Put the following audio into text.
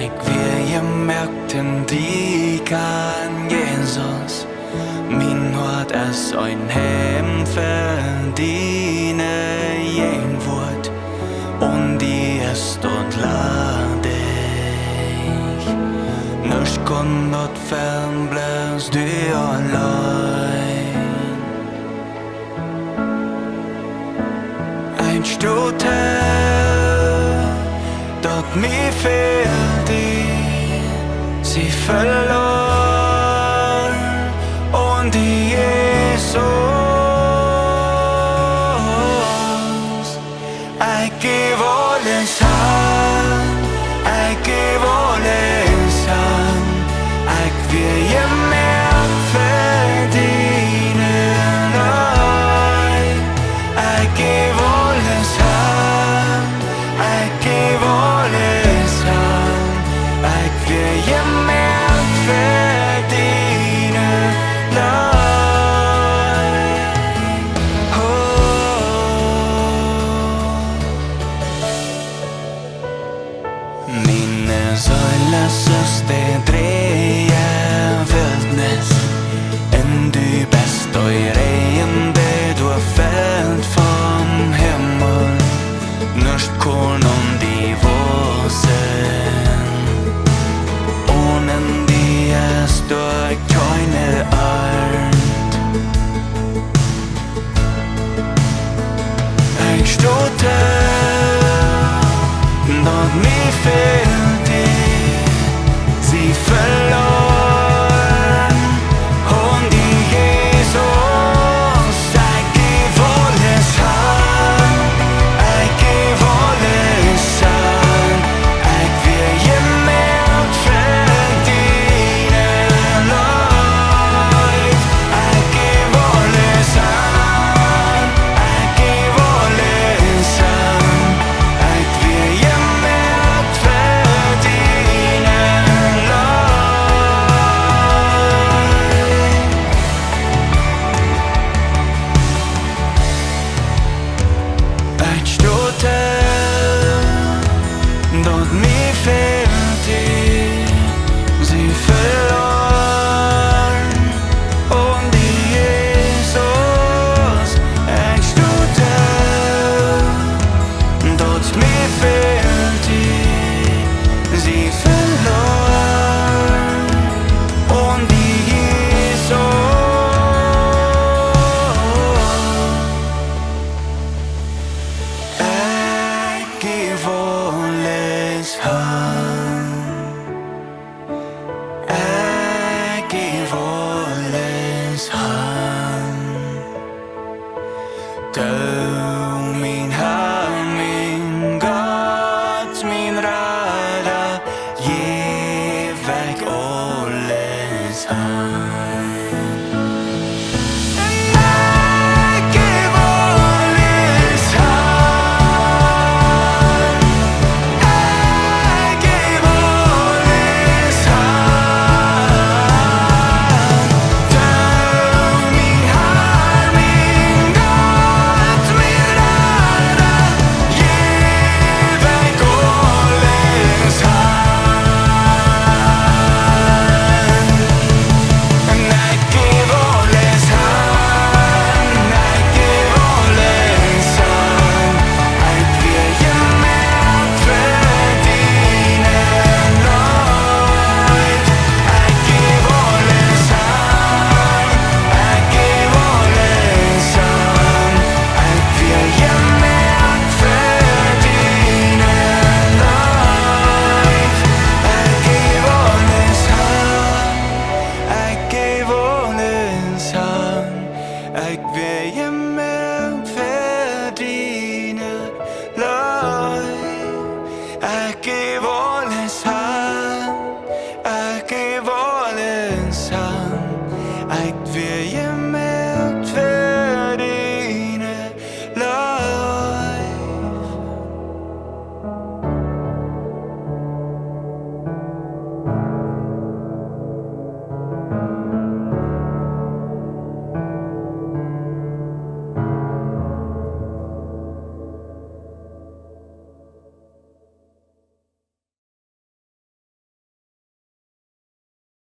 Ik weer jemoakt die kjan Jesus. Mien Hoat es ein Heim verdiene Jäajenwuat. Onen Die ist und ladich. Nuscht kon dat fel'n bloos du auleen. Ein Stotel, dat mir fehlt sie fel'n und die Jesus. Ich geb alles an, ich geb alles an. Ich will jemoakt verdienen. Ich geb alles an, ich geb alles an. Ich will jemoakt verdienen. Miene Seel, lass uns den